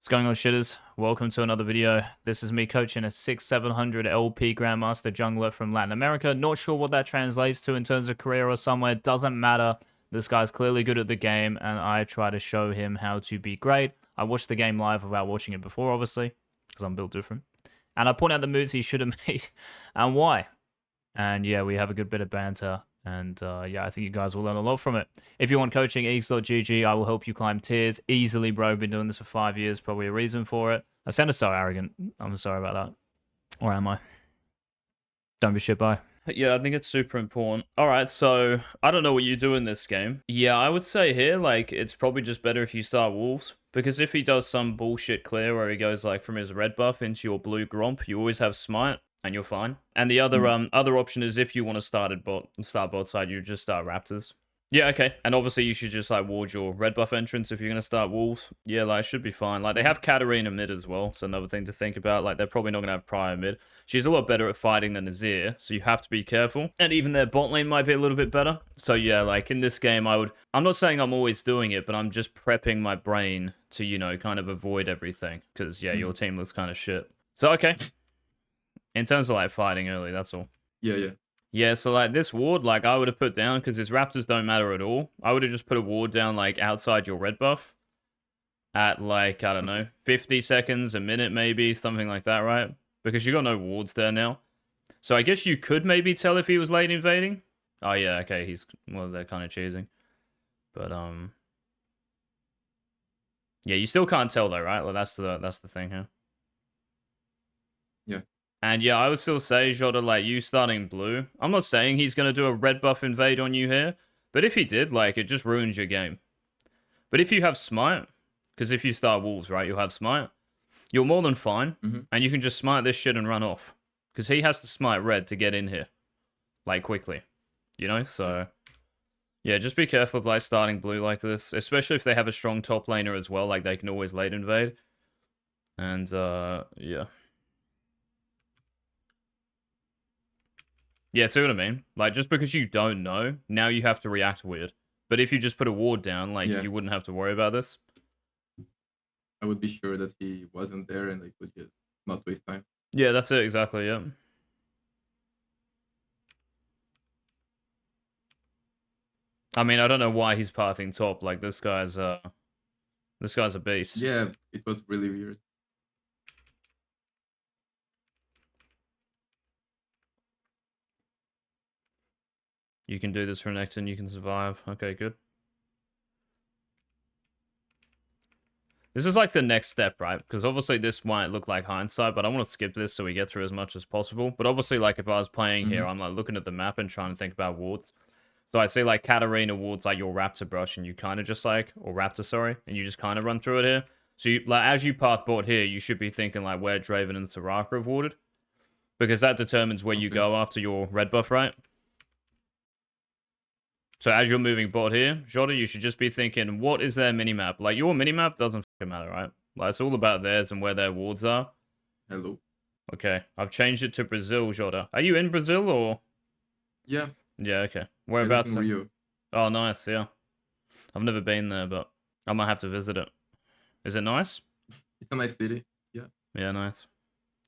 What's going on, shitters? Welcome to another video. This is me coaching a 6-700 LP Grandmaster jungler from Latin America. Not sure what that translates to in terms of career or somewhere. Doesn't matter. This guy's clearly good at the game, and I try to show him how to be great. I watched the game live without watching it before, obviously, because I'm built different. And I point out the moves he should have made and why. And yeah, we have a good bit of banter. And yeah, I think you guys will learn a lot from it. If you want coaching, Eagz.gg, I will help you climb tiers easily, bro. Been doing this for 5 years, probably a reason for it. I sounded so arrogant. I'm sorry about that. Or am I? Don't be shit, bye. Yeah, I think it's super important. All right, so I don't know what you do in this game. Yeah, I would say here, like, it's probably just better if you start Wolves. Because if he does some bullshit clear where he goes, like, from his red buff into your blue Gromp, you always have Smite. And you're fine. And the other other option is if you want to start bot side, you just start Raptors. Yeah, okay. And obviously you should just like ward your red buff entrance if you're gonna start Wolves. Yeah, like it should be fine. Like they have Katarina mid as well, so another thing to think about. Like they're probably not gonna have Prior mid. She's a lot better at fighting than Azir, so you have to be careful. And even their bot lane might be a little bit better. So yeah, like in this game I'm not saying I'm always doing it, but I'm just prepping my brain to, you know, kind of avoid everything. Because yeah, your team looks kind of shit. So okay. In terms of, like, fighting early, that's all. Yeah. Yeah, so, like, this ward, like, I would have put down, because his Raptors don't matter at all. I would have just put a ward down, like, outside your red buff. At, like, I don't know, 50 seconds, a minute maybe, something like that, right? Because you got no wards there now. So I guess you could maybe tell if he was late invading. Oh, yeah, okay, well, they're kind of cheesing. But, yeah, you still can't tell, though, right? Well, that's the thing here. Yeah. And yeah, I would still say, Jota, like, you starting blue. I'm not saying he's going to do a red buff invade on you here. But if he did, like, it just ruins your game. But if you have Smite, because if you start Wolves, right, you'll have Smite. You're more than fine. And you can just Smite this shit and run off. Because he has to Smite red to get in here. Like, quickly. You know, so... Yeah, just be careful of, like, starting blue like this. Especially if they have a strong top laner as well. Like, they can always late invade. And, yeah. Yeah, see what I mean? Like, just because you don't know, now you have to react weird. But if you just put a ward down, like, you wouldn't have to worry about this. I would be sure that he wasn't there and I could just not waste time. Yeah, that's it, exactly, yeah. I mean, I don't know why he's pathing top. Like, this guy's a beast. Yeah, it was really weird. You can do this for next and you can survive. Okay, good. This is like the next step, right? Because obviously this might look like hindsight, but I want to skip this so we get through as much as possible. But obviously, like, if I was playing here, I'm like looking at the map and trying to think about wards. So I see like Katarina wards like your Raptor brush and you kind of just like, or Raptor, sorry, and you just kind of run through it here. So you, like, as you path bot here, you should be thinking like where Draven and Soraka have warded. Because that determines where you go after your red buff, right? So as you're moving bot here, Jota, you should just be thinking, what is their minimap? Like, your minimap doesn't fucking matter, right? Like, it's all about theirs and where their wards are. Hello. Okay, I've changed it to Brazil, Jota. Are you in Brazil, or...? Yeah. Yeah, okay. Whereabouts? In Rio. Oh, nice, yeah. I've never been there, but I might have to visit it. Is it nice? It's a nice city, yeah. Yeah, nice.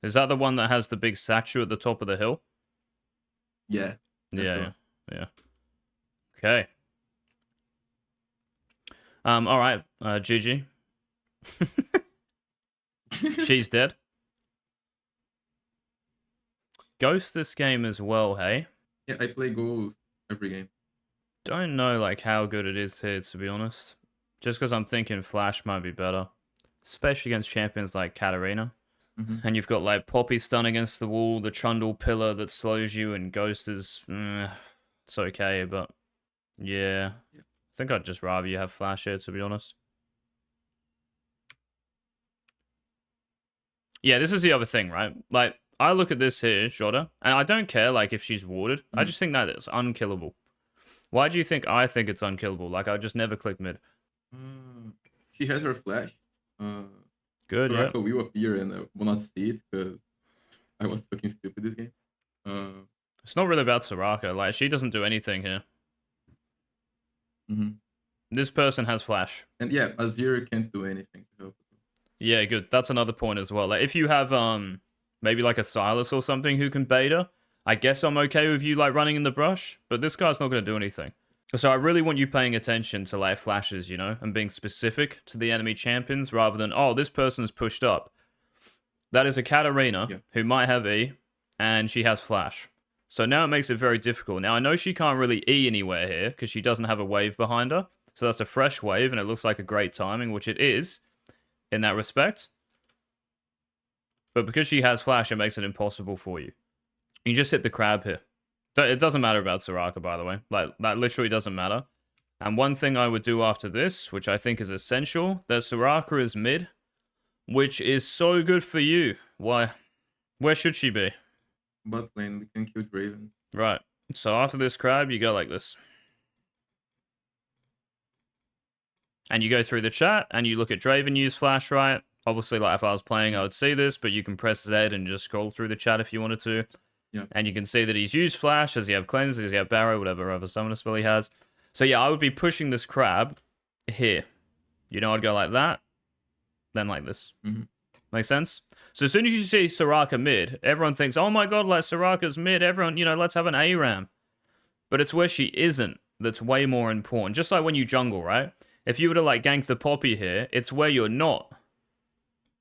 Is that the one that has the big statue at the top of the hill? Yeah. Yeah. Okay. All right. GG. She's dead. Ghost this game as well, hey? Yeah, I play Ghost every game. Don't know, like, how good it is here, to be honest. Just because I'm thinking Flash might be better. Especially against champions like Katarina. And you've got, like, Poppy stun against the wall, the Trundle pillar that slows you, and Ghost is... it's okay, but... Yeah. I think I'd just rather you have Flash here, to be honest. Yeah, this is the other thing, right? Like, I look at this here, Jota, and I don't care, like, if she's warded. I just think that it's unkillable. Why do you think I think it's unkillable? Like, I just never click mid. She has her flash. Good, yeah. Soraka will appear and I will not see it because I was fucking stupid this game. It's not really about Soraka. Like, she doesn't do anything here. This person has flash. And yeah, Azir can't do anything to help. Yeah, good. That's another point as well. Like if you have maybe like a Silas or something who can beta, I guess I'm okay with you like running in the brush, but this guy's not going to do anything. So I really want you paying attention to like flashes, you know, and being specific to the enemy champions rather than, oh, this person's pushed up. That is a Katarina who might have E, and she has flash. So now it makes it very difficult. Now I know she can't really E anywhere here because she doesn't have a wave behind her. So that's a fresh wave, and it looks like a great timing, which it is in that respect. But because she has flash, it makes it impossible for you. You just hit the crab here. It doesn't matter about Soraka, by the way. Like, that literally doesn't matter. And one thing I would do after this, which I think is essential, that Soraka is mid, which is so good for you. Why? Where should she be? Bot lane, we can kill Draven. Right. So after this crab, you go like this. And you go through the chat, and you look at Draven use flash, right? Obviously, like if I was playing, I would see this, but you can press Z and just scroll through the chat if you wanted to. Yeah. And you can see that he's used flash. Does he have cleanse? Does he have barrow? Whatever other summoner spell he has. So yeah, I would be pushing this crab here. You know, I'd go like that, then like this. Make sense? So as soon as you see Soraka mid, everyone thinks, oh my god, like Soraka's mid. Everyone, you know, let's have an ARAM. But it's where she isn't that's way more important. Just like when you jungle, right? If you were to like gank the Poppy here, it's where you're not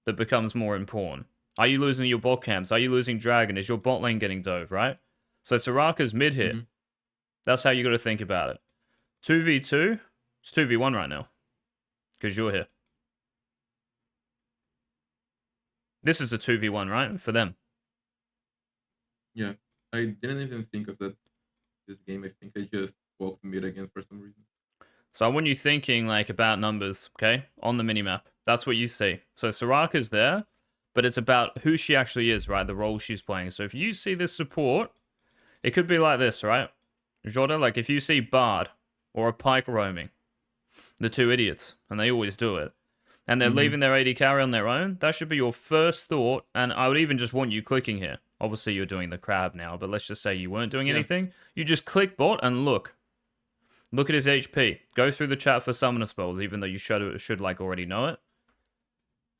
that becomes more important. Are you losing your bot camps? Are you losing Dragon? Is your bot lane getting dove, right? So Soraka's mid here. That's how you got to think about it. 2v2? It's 2v1 right now. Because you're here. This is a 2v1, right? For them. Yeah. I didn't even think of that this game. I think I just walked mid again for some reason. So I want you thinking like about numbers, okay? On the minimap. That's what you see. So Soraka's there, but it's about who she actually is, right? The role she's playing. So if you see this support, it could be like this, right? Jordan, like if you see Bard or a Pike roaming, the two idiots, and they always do it, and they're leaving their AD carry on their own, that should be your first thought, and I would even just want you clicking here. Obviously, you're doing the crab now, but let's just say you weren't doing anything. You just click bot and look. Look at his HP. Go through the chat for summoner spells, even though you should like already know it.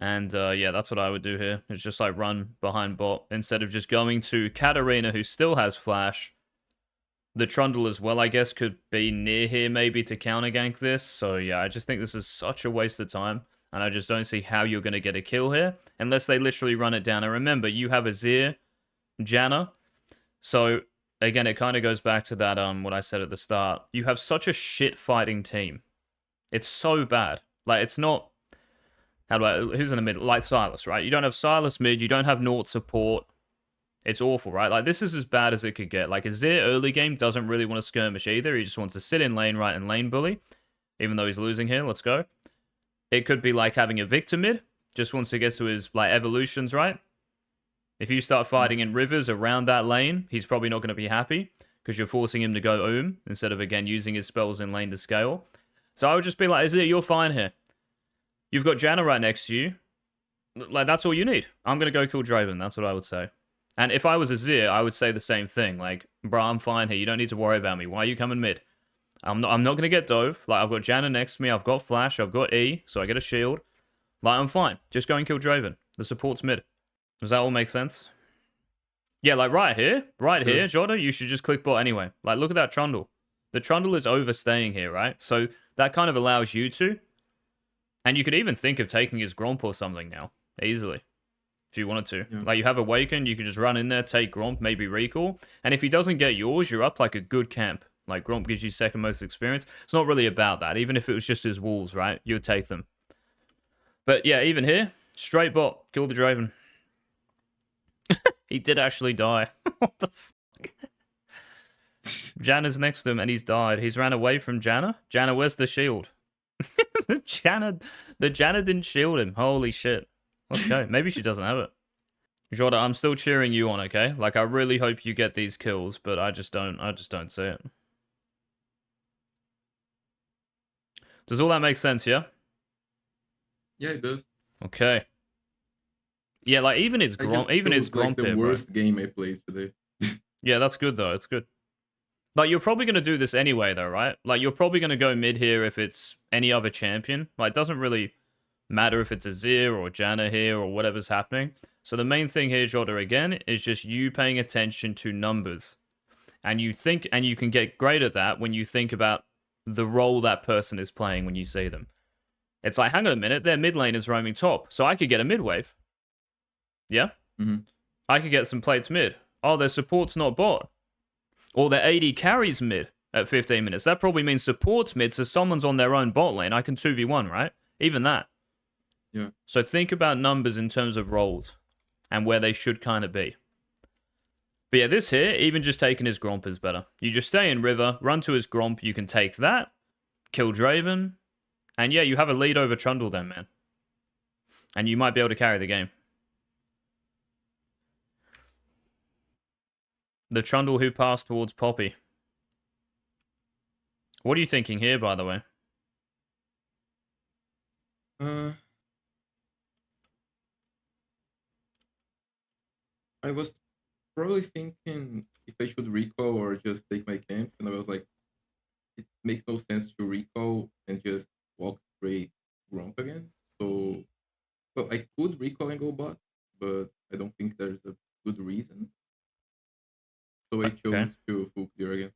And yeah, that's what I would do here. It's just like run behind bot instead of just going to Katarina, who still has flash. The Trundle as well, I guess, could be near here maybe to counter gank this. So yeah, I just think this is such a waste of time. And I just don't see how you're going to get a kill here unless they literally run it down. And remember, you have Azir, Janna. So again, it kind of goes back to that what I said at the start. You have such a shit fighting team. It's so bad. Like, it's not... who's in the middle? Like Silas, right? You don't have Silas mid. You don't have Naught support. It's awful, right? Like, this is as bad as it could get. Like, Azir early game doesn't really want to skirmish either. He just wants to sit in lane right and lane bully. Even though he's losing here. Let's go. It could be like having a Victor mid. Just wants to get to his, like, evolutions, right? If you start fighting in rivers around that lane, he's probably not going to be happy. Because you're forcing him to go instead of, again, using his spells in lane to scale. So I would just be like, Azir, you're fine here. You've got Janna right next to you. Like, that's all you need. I'm going to go kill Draven. That's what I would say. And if I was Azir, I would say the same thing. Like, bro, I'm fine here. You don't need to worry about me. Why are you coming mid? I'm not going to get dove. Like, I've got Janna next to me. I've got flash. I've got E. So I get a shield. Like, I'm fine. Just go and kill Draven. The support's mid. Does that all make sense? Yeah, like right here, Jota, you should just click bot anyway. Like, look at that Trundle. The Trundle is overstaying here, right? So that kind of allows you to. And you could even think of taking his Gromp or something now, easily, if you wanted to. Yeah. Like, you have Awakened, you could just run in there, take Gromp, maybe recall. And if he doesn't get yours, you're up like a good camp. Like, Gromp gives you second most experience. It's not really about that. Even if it was just his wolves, right? You would take them. But yeah, even here, straight bot, kill the Draven. He did actually die. What the fuck? Janna's next to him and he's died. He's ran away from Janna. Janna, where's the shield? the Janna didn't shield him. Holy shit. Let's go. Maybe she doesn't have it. Jorda, I'm still cheering you on, okay? Like, I really hope you get these kills, but I just don't see it. Does all that make sense, yeah? Yeah, it does. Okay. Yeah, like even his Gromp like the here, worst game I played today. Yeah, that's good though. It's good. Like, you're probably gonna do this anyway, though, right? Like, you're probably gonna go mid here if it's any other champion. Like, it doesn't really matter if it's a Zir or Janna here or whatever's happening. So the main thing here, Jota, again, is just you paying attention to numbers. And you can get great at that when you think about the role that person is playing when you see them. It's like, hang on a minute, their mid lane is roaming top, so I could get a mid wave. Yeah? Mm-hmm. I could get some plates mid. Oh, their support's not bot. Or their AD carries mid at 15 minutes. That probably means support's mid, so someone's on their own bot lane. I can 2v1, right? Even that. Yeah. So think about numbers in terms of roles and where they should kind of be. But yeah, this here, even just taking his Gromp is better. You just stay in River, run to his Gromp, you can take that, kill Draven, and yeah, you have a lead over Trundle then, man. And you might be able to carry the game. The Trundle who passed towards Poppy. What are you thinking here, by the way? I was probably thinking if I should recall or just take my camp, and I was like, it makes no sense to recall and just walk straight Gromp again. So, well, I could recall and go bot, but I don't think there's a good reason. So I chose to full clear again.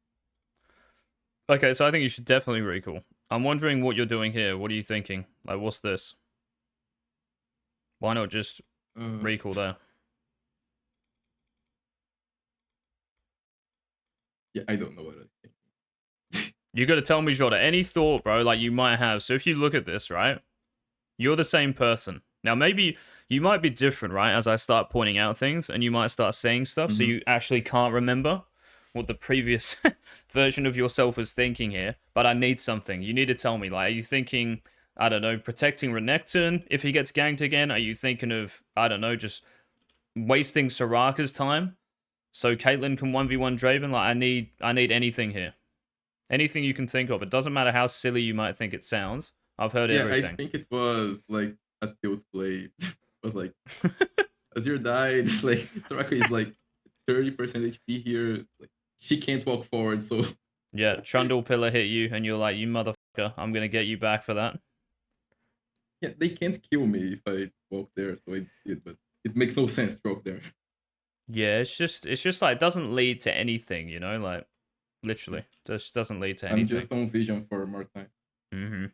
Okay, so I think you should definitely recall. I'm wondering what you're doing here. What are you thinking? Like, what's this? Why not just recall there? Yeah, I don't know what I think. You got to tell me, Jota, any thought, bro, like you might have. So if you look at this, right, you're the same person. Now, maybe you might be different, right, as I start pointing out things, and you might start saying stuff, so you actually can't remember what the previous version of yourself is thinking here. But I need something. You need to tell me, like, are you thinking, I don't know, protecting Renekton if he gets ganked again? Are you thinking of, I don't know, just wasting Soraka's time so Caitlyn can 1v1 Draven? Like, I need anything here. Anything you can think of. It doesn't matter how silly you might think it sounds. I've heard everything. I think it was like a tilt play. It was like, Azir died. Like, Soraka is like 30% HP here. Like, she can't walk forward, so... Yeah, Trundle pillar hit you, and you're like, you motherfucker, I'm gonna get you back for that. Yeah, they can't kill me if I walk there, so I did, but it makes no sense to walk there. Yeah, it's just like, it doesn't lead to anything, you know? Like, literally. Just doesn't lead to anything. I'm just on vision for more time.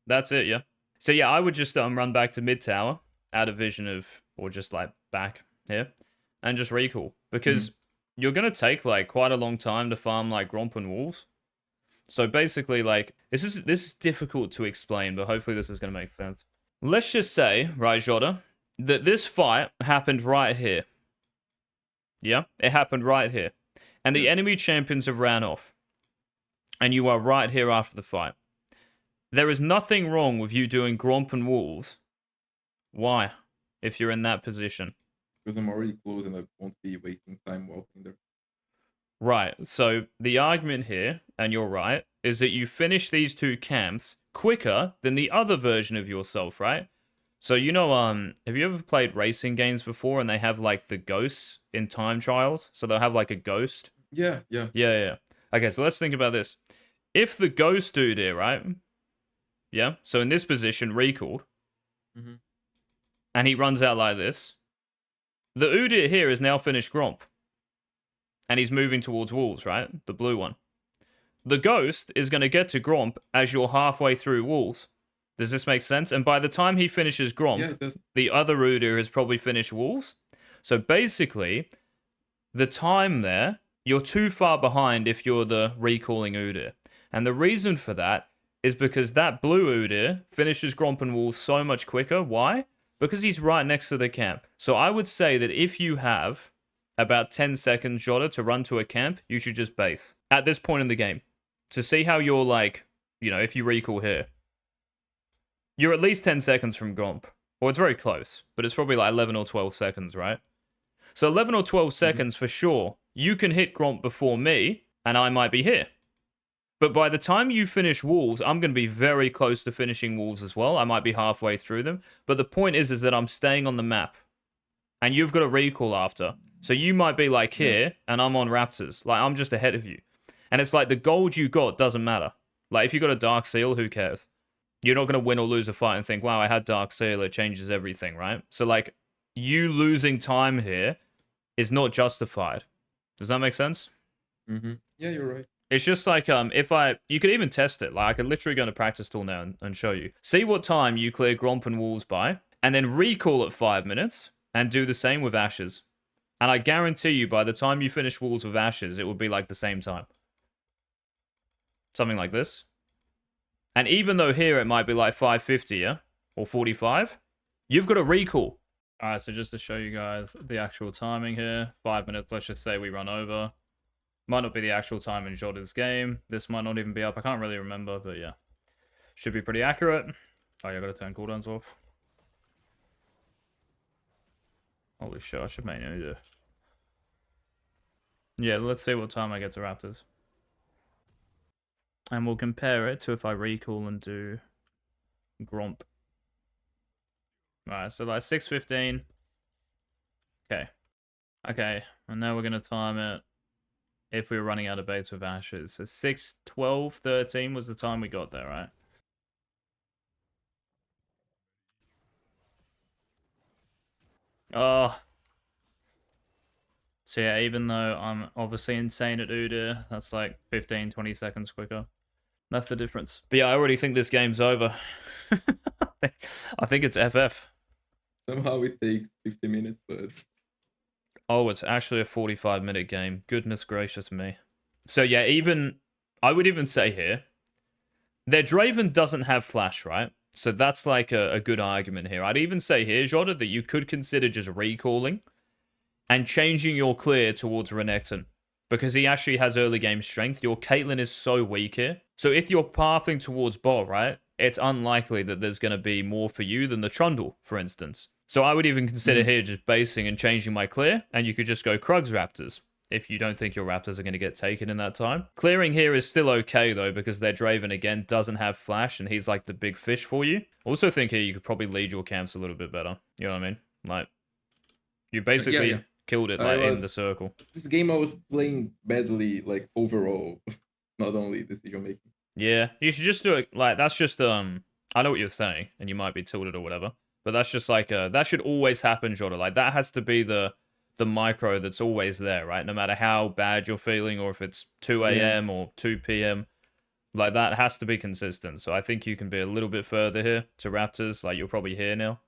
That's it, yeah. So yeah, I would just run back to mid tower, out of vision of, or just like back here, and just recall. Because you're gonna take like quite a long time to farm like Gromp and Wolves. So basically, like, this is difficult to explain, but hopefully this is gonna make sense. Let's just say, right, Jota, that this fight happened right here. Yeah, it happened right here. And the enemy champions have ran off. And you are right here after the fight. There is nothing wrong with you doing Gromp and Wolves. Why? If you're in that position. Because I'm already close and I won't be wasting time walking there. Right, so the argument here, and you're right, is that you finish these two camps quicker than the other version of yourself, right? So, you know, have you ever played racing games before and they have, like, the ghosts in time trials? So they'll have, like, a ghost? Yeah. Okay, so let's think about this. If the ghost dude here, right? Yeah, so in this position, recalled, and he runs out like this, the Udyr here is now finished Gromp. And he's moving towards Wolves, right? The blue one. The Ghost is going to get to Gromp as you're halfway through Wolves. Does this make sense? And by the time he finishes Gromp, the other Udyr has probably finished Wolves. So basically, the time there, you're too far behind if you're the recalling Udyr. And the reason for that is because that blue Udyr finishes Gromp and Wolves so much quicker. Why? Because he's right next to the camp. So I would say that if you have about 10 seconds, Jota, to run to a camp, you should just base. At this point in the game. To see how you're like, you know, if you recall here. You're at least 10 seconds from Gromp. Well, it's very close, but it's probably like 11 or 12 seconds, right? So 11 or 12 seconds for sure. You can hit Gromp before me, and I might be here. But by the time you finish Wolves, I'm going to be very close to finishing Wolves as well. I might be halfway through them. But the point is that I'm staying on the map. And you've got a recall after. So you might be like here, and I'm on Raptors. Like, I'm just ahead of you. And it's like the gold you got doesn't matter. Like, if you got a Dark Seal, who cares? You're not going to win or lose a fight and think, wow, I had Dark Seal, it changes everything, right? So, like, you losing time here is not justified. Does that make sense? Yeah, you're right. It's just like, you could even test it. Like, I could literally go into practice tool now and show you. See what time you clear Gromp and Walls by, and then recall at 5 minutes, and do the same with Ashes. And I guarantee you, by the time you finish Walls with Ashes, it would be like the same time. Something like this. And even though here it might be like 550, yeah? Or 45, you've got a recall. Alright, so just to show you guys the actual timing here. 5 minutes, let's just say we run over. Might not be the actual time in Jordan's game. This might not even be up. I can't really remember, but yeah. Should be pretty accurate. Oh, yeah, I gotta turn cooldowns off. Holy shit, I should make no idea. Yeah, let's see what time I get to Raptors. And we'll compare it to if I recall and do Gromp. Alright, so like 6:15. Okay. Okay, and now we're gonna time it if we were running out of baits with Ashes. So 6:12:13 was the time we got there, right? Oh. So yeah, even though I'm obviously insane at Udyr, that's like 15, 20 seconds quicker. That's the difference. But yeah, I already think this game's over. I think it's FF. Somehow it takes 50 minutes, but... Oh, it's actually a 45-minute game. Goodness gracious me. So yeah, I would even say here, their Draven doesn't have flash, right? So that's like a good argument here. I'd even say here, Jota, that you could consider just recalling and changing your clear towards Renekton. Because he actually has early game strength. Your Caitlyn is so weak here. So if you're pathing towards bot, right, it's unlikely that there's going to be more for you than the Trundle, for instance. So I would even consider here just basing and changing my clear, and you could just go Krugs Raptors if you don't think your Raptors are going to get taken in that time. Clearing here is still okay, though, because their Draven, again, doesn't have flash, and he's like the big fish for you. Also think here you could probably lead your camps a little bit better. You know what I mean? Like, you basically killed it like in the circle. This game I was playing badly, like, overall, not only decision making. Yeah, you should just do it, like, that's just, I know what you're saying, and you might be tilted or whatever. But that's just like, that should always happen, Jota. Like, that has to be the micro that's always there, right? No matter how bad you're feeling or if it's 2 a.m. or 2 p.m. Like, that has to be consistent. So I think you can be a little bit further here to Raptors. Like, you're probably here now.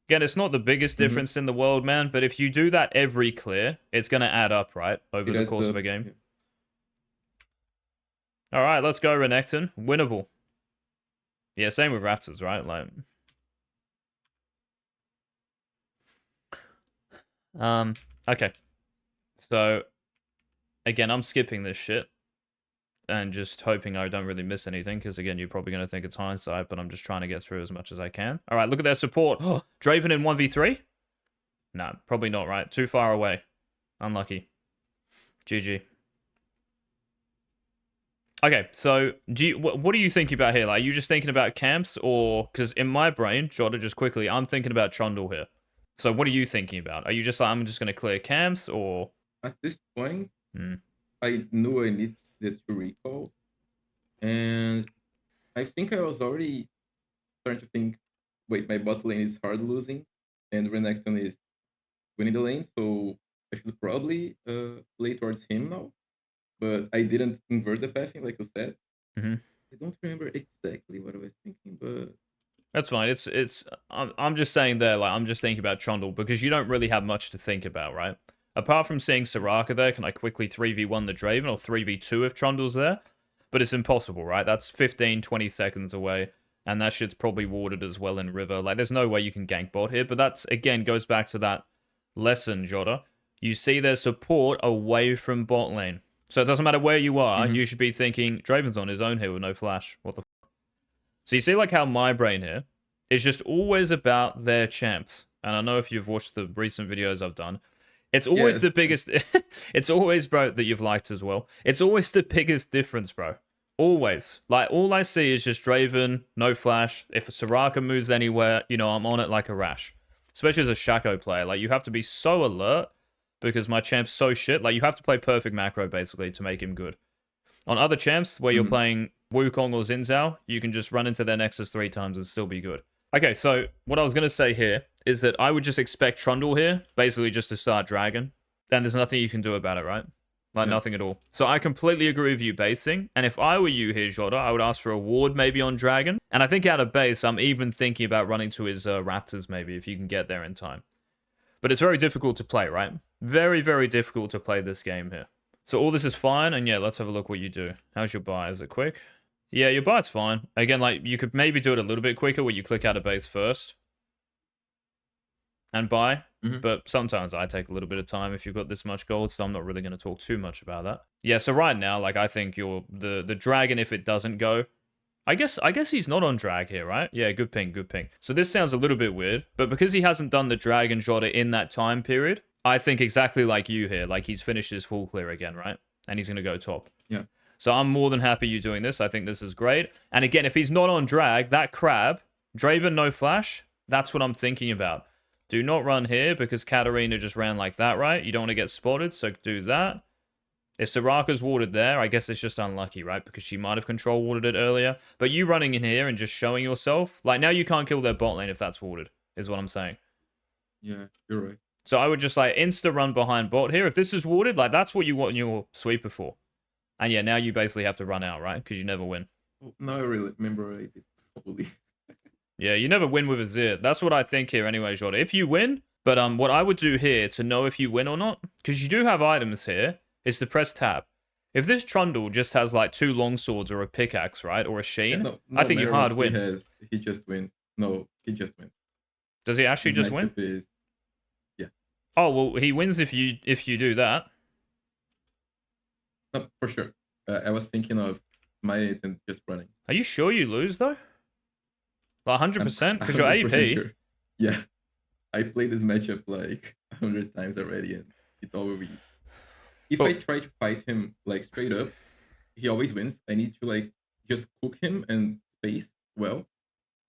Again, it's not the biggest difference in the world, man. But if you do that every clear, it's going to add up, right? Over the course of a game. Yeah. All right, let's go, Renekton. Winnable. Yeah, same with Raptors, right? Like, okay. So, again, I'm skipping this shit and just hoping I don't really miss anything, because, again, you're probably going to think it's hindsight, but I'm just trying to get through as much as I can. All right, look at their support. Oh, Draven in 1v3? No, probably not, right? Too far away. Unlucky. GG. Okay, so what are you thinking about here? Like, are you just thinking about camps, or because in my brain, Jota, just quickly, I'm thinking about Trundle here. So what are you thinking about? Are you just like, I'm just gonna clear camps, or at this point, I knew I needed to recall, and I think I was already starting to think, wait, my bot lane is hard losing, and Renekton is winning the lane, so I should probably play towards him now. But I didn't invert the pathing, like you said. I don't remember exactly what I was thinking, but that's fine. I'm just saying there, like, I'm just thinking about Trundle because you don't really have much to think about, right? Apart from seeing Soraka there, can I quickly 3v1 the Draven or 3v2 if Trundle's there? But it's impossible, right? That's 15, 20 seconds away, and that shit's probably warded as well in River. Like, there's no way you can gank bot here, but that's, again, goes back to that lesson, Jota. You see their support away from bot lane. So it doesn't matter where you are, you should be thinking, Draven's on his own here with no flash. What the f***? So you see like how my brain here is just always about their champs. And I know if you've watched the recent videos I've done, it's always the biggest... it's always, bro, that you've liked as well. It's always the biggest difference, bro. Always. Like, all I see is just Draven, no flash. If Soraka moves anywhere, you know, I'm on it like a rash. Especially as a Shaco player. Like, you have to be so alert because my champ's so shit. Like, you have to play perfect macro, basically, to make him good. On other champs, where you're playing Wukong or Xin Zhao, you can just run into their Nexus 3 times and still be good. Okay, so what I was going to say here is that I would just expect Trundle here, basically just to start Dragon. And there's nothing you can do about it, right? Like, nothing at all. So I completely agree with you basing. And if I were you here, Jota, I would ask for a ward maybe on Dragon. And I think out of base, I'm even thinking about running to his Raptors maybe, if you can get there in time. But it's very difficult to play, right? Very, very difficult to play this game here. So all this is fine, and yeah, let's have a look what you do. How's your buy? Is it quick? Yeah, your buy's fine. Again, like, you could maybe do it a little bit quicker where you click out of base first and buy. But sometimes I take a little bit of time if you've got this much gold, so I'm not really going to talk too much about that. Yeah, so right now, like, I think the dragon, if it doesn't go, I guess he's not on drag here, right? Yeah, good ping, good ping. So this sounds a little bit weird, but because he hasn't done the dragon Jota in that time period, I think exactly like you here, like he's finished his full clear again, right? And he's going to go top. Yeah. So I'm more than happy you doing this. I think this is great. And again, if he's not on drag, that crab, Draven no flash, that's what I'm thinking about. Do not run here because Katarina just ran like that, right? You don't want to get spotted, so do that. If Soraka's warded there, I guess it's just unlucky, right? Because she might have control warded it earlier. But you running in here and just showing yourself, like now you can't kill their bot lane if that's warded, is what I'm saying. Yeah, you're right. So I would just like insta run behind bot here. If this is warded, like that's what you want your sweeper for. And yeah, now you basically have to run out, right? Because you never win. Oh, now I really remember I did. Holy. Yeah, you never win with a Zir. That's what I think here anyway, Jota. If you win, but what I would do here to know if you win or not, because you do have items here, is to press tab. If this Trundle just has like 2 longswords or a pickaxe, right, or a sheen, No, I think you hard win. He just wins. No, he just wins. Does he actually just win? Yeah. Oh well, he wins if you do that. No, for sure. I was thinking of smiting it and just running. Are you sure you lose though? Like 100%? Because you're AP. Sure. Yeah. I played this matchup like 100 times already and it always wins. If I try to fight him like straight up, he always wins. I need to like just cook him and space well.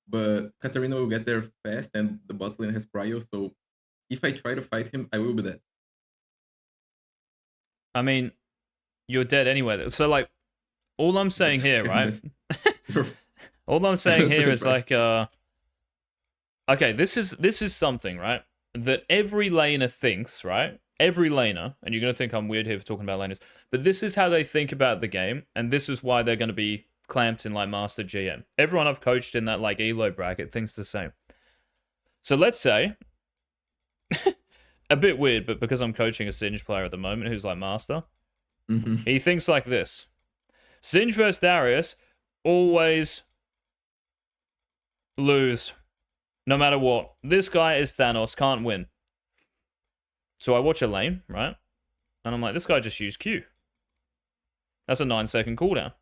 But Katarina will get there fast and the bot lane has prio, so if I try to fight him, I will be dead. I mean, you're dead anyway. So like, all I'm saying here, right? All I'm saying here is like, okay, this is something, right? That every laner thinks, right? Every laner, and you're going to think I'm weird here for talking about laners, but this is how they think about the game, and this is why they're going to be clamped in like Master GM. Everyone I've coached in that like Elo bracket thinks the same. So let's say, a bit weird, but because I'm coaching a Singe player at the moment who's like Master, he thinks like this. Singe versus Darius, always lose, no matter what. This guy is Thanos, can't win. So I watch a lane, right? And I'm like, this guy just used Q. That's a 9-second cooldown.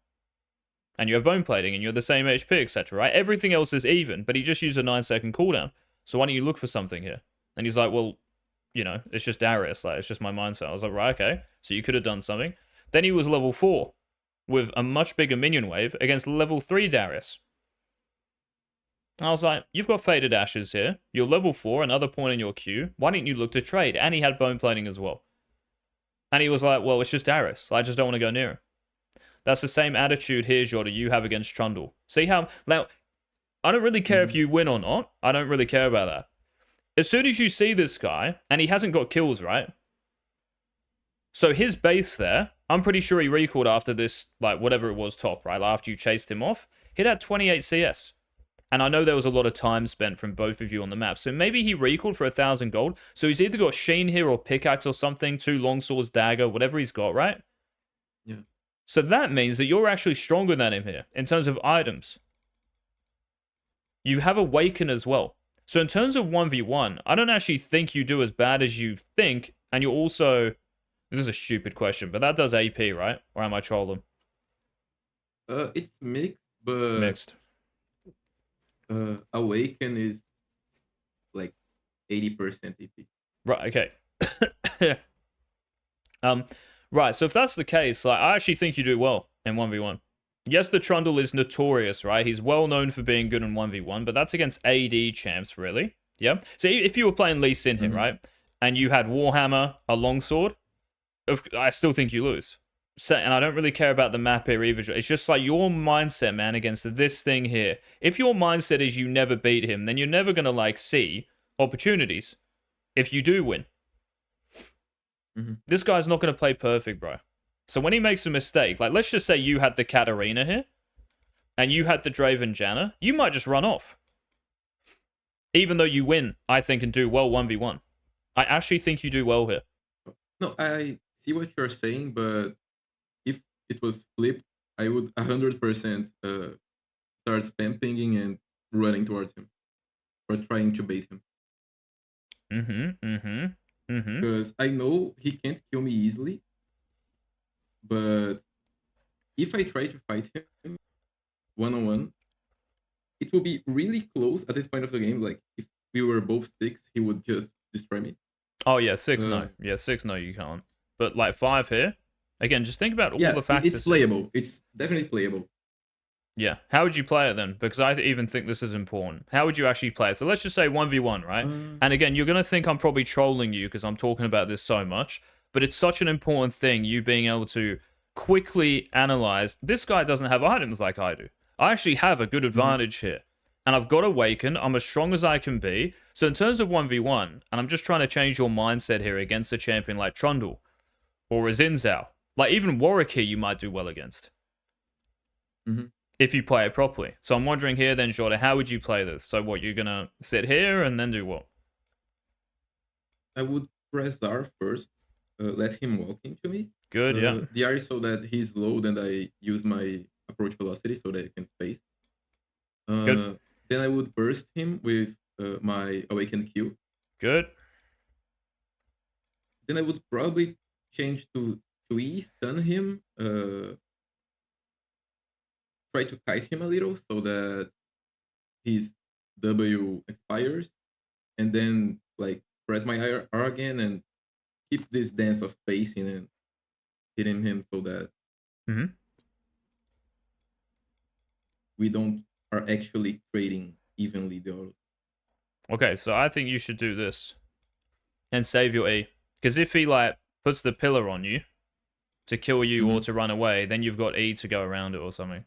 And you have bone plating, and you're the same HP, etc., right? Everything else is even, but he just used a 9-second cooldown. So why don't you look for something here? And he's like, well, you know, it's just Darius. Like, it's just my mindset. I was like, right, okay. So you could have done something. Then he was level 4 with a much bigger minion wave against level 3 Darius. I was like, you've got Faded Ashes here. You're level 4, another point in your queue. Why didn't you look to trade? And he had bone plating as well. And he was like, well, it's just Darius. I just don't want to go near him. That's the same attitude here, Jota, you have against Trundle. See how... Now, I don't really care if you win or not. I don't really care about that. As soon as you see this guy, and he hasn't got kills, right? So his base there, I'm pretty sure he recalled after this, like, whatever it was top, right? Like, after you chased him off. He had 28 CS. And I know there was a lot of time spent from both of you on the map. So maybe he recalled for 1,000 gold. So he's either got Sheen here or Pickaxe or something. 2 longswords, dagger, whatever he's got, right? Yeah. So that means that you're actually stronger than him here in terms of items. You have Awaken as well. So in terms of 1v1, I don't actually think you do as bad as you think. And you're also... This is a stupid question, but that does AP, right? Or am I trolling? It's mixed, but... Mixed. Awaken is like 80% AP. Right, okay. Right, so if that's the case, like, I actually think you do well in 1v1. Yes, the Trundle is notorious, right? He's well known for being good in 1v1, but that's against AD champs, really. Yeah? So if you were playing Lee Sin here, right? And you had Warhammer, a longsword, I still think you lose. and I don't really care about the map here either. It's just like your mindset, man, against this thing here. If your mindset is you never beat him, then you're never gonna like see opportunities if you do win. This guy's not gonna play perfect, bro. So when he makes a mistake, like let's just say you had the Katarina here, and you had the Draven Janna, you might just run off. Even though you win, I think, and do well 1v1. I actually think you do well here. No, I see what you're saying, but if it was flipped, I would 100% start spam pinging and running towards him or trying to bait him. Because I know he can't kill me easily, but if I try to fight him one-on-one, it will be really close at this point of the game. Like, if we were both 6, he would just destroy me. Oh, yeah, 6, no. Yeah, 6, no, you can't. But, like, 5 here, again, just think about all the factors. It's playable. It's definitely playable. Yeah. How would you play it then? Because I even think this is important. How would you actually play it? So let's just say 1v1, right? And again, you're going to think I'm probably trolling you because I'm talking about this so much. But it's such an important thing, you being able to quickly analyze. This guy doesn't have items like I do. I actually have a good advantage here. And I've got Awaken. I'm as strong as I can be. So in terms of 1v1, and I'm just trying to change your mindset here against a champion like Trundle or a Xin, like even Warwick here you might do well against. If you play it properly. So I'm wondering here then, Jordan, how would you play this? So what, you're going to sit here and then do what? I would press R first, let him walk into me. Good, yeah. The R is so that he's low, then I use my approach velocity so that I can space. Good. Then I would burst him with my Awakened Q. Good. Then I would probably change to E, stun him, try to kite him a little so that his W expires, and then like press my R again and keep this dance of spacing and hitting him so that we don't are actually trading evenly the auto. Okay, so I think you should do this and save your E. Because if he like puts the pillar on you to kill you or to run away, then you've got E to go around it or something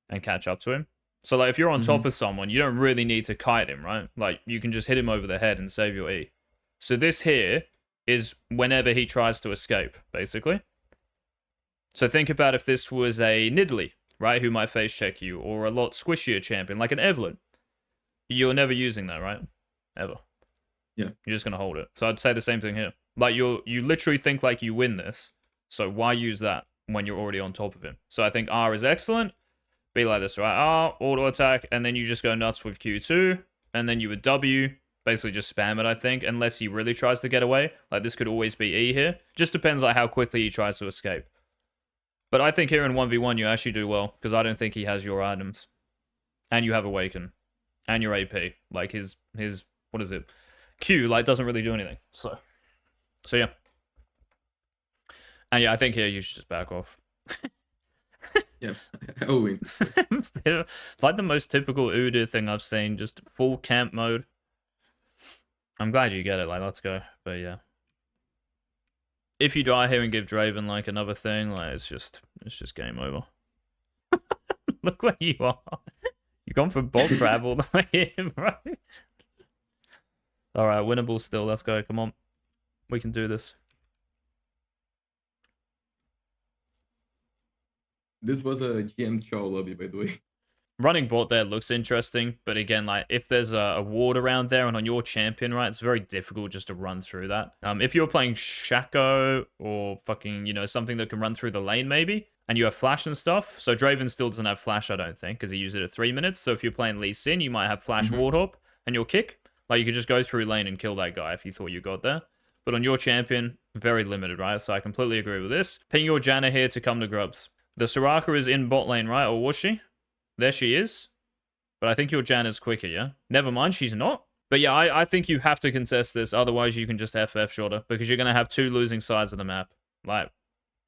and catch up to him. So like if you're on top of someone, you don't really need to kite him, right? Like you can just hit him over the head and save your E. So this here is whenever he tries to escape, basically. So think about if this was a Nidalee, right, who might face check you, or a lot squishier champion like an Evelyn. You're never using that, right? Ever. Yeah. You're just gonna hold it. So I'd say the same thing here. Like you literally think like you win this. So why use that when you're already on top of him? So I think R is excellent. Be like this, right? R, auto attack, and then you just go nuts with Q2, and then you would W, basically just spam it, I think, unless he really tries to get away. Like this could always be E here. Just depends like how quickly he tries to escape. But I think here in 1v1 you actually do well, because I don't think he has your items. And you have Awaken. And your AP. Like his what is it? Q, like, doesn't really do anything. So yeah. And yeah, I think here you should just back off. Yeah, I'll win. It's like the most typical Udyr thing I've seen, just full camp mode. I'm glad you get it, like, let's go. But yeah. If you die here and give Draven, like, another thing, like, it's just game over. Look where you are. You've gone from bog crab all the way in, bro. Alright, winnable still, let's go, come on. We can do this. This was a GM Chow lobby, by the way. Running bot there looks interesting, but again, like, if there's a ward around there and on your champion, right, it's very difficult just to run through that. If you're playing Shaco or fucking, you know, something that can run through the lane maybe, and you have flash and stuff, so Draven still doesn't have flash, I don't think, because he used it at 3 minutes, so if you're playing Lee Sin, you might have flash ward hop, and you'll kick. Like, you could just go through lane and kill that guy if you thought you got there. But on your champion, very limited, right? So I completely agree with this. Ping your Janna here to come to Grubs. The Soraka is in bot lane, right? Or was she? There she is. But I think your Janna's quicker, yeah? Never mind, she's not. But yeah, I think you have to contest this. Otherwise, you can just FF shorter. Because you're going to have 2 losing sides of the map. Like,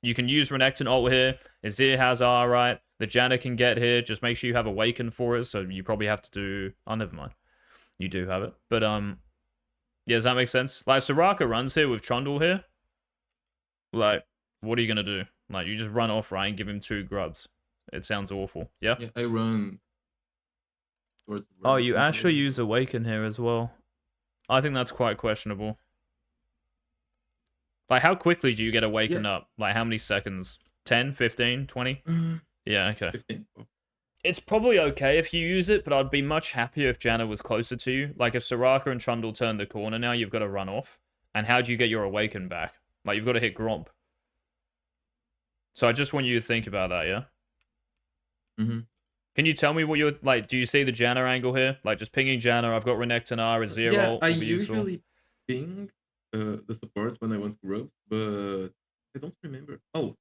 you can use Renekton ult here. Azir has R, right? The Janna can get here. Just make sure you have Awaken for it. So you probably have to do... Oh, never mind. You do have it. But, yeah, does that make sense? Like, Soraka runs here with Trundle here. Like, what are you going to do? Like, you just run off, right, and give him 2 grubs. It sounds awful. Yeah? Yeah, I run towards Oh, red you actually eventually. use Awaken here as well. I think that's quite questionable. Like, how quickly do you get Yeah. Awakened up? Like, how many seconds? 10, 15, 20? Yeah, okay. 15. Oh, It's probably okay if you use it, but I'd be much happier if Janna was closer to you. Like, if Soraka and Trundle turn the corner now, you've got to run off. And how do you get your Awaken back? Like, you've got to hit Gromp. So I just want you to think about that, yeah? mm-hmm. Can you tell me what you're... Like, do you see the Janna angle here? Like, just pinging Janna, I've got Renekton, a zero Yeah, ult I will be useful. usually ping the support when I want to roast, but I don't remember. Oh,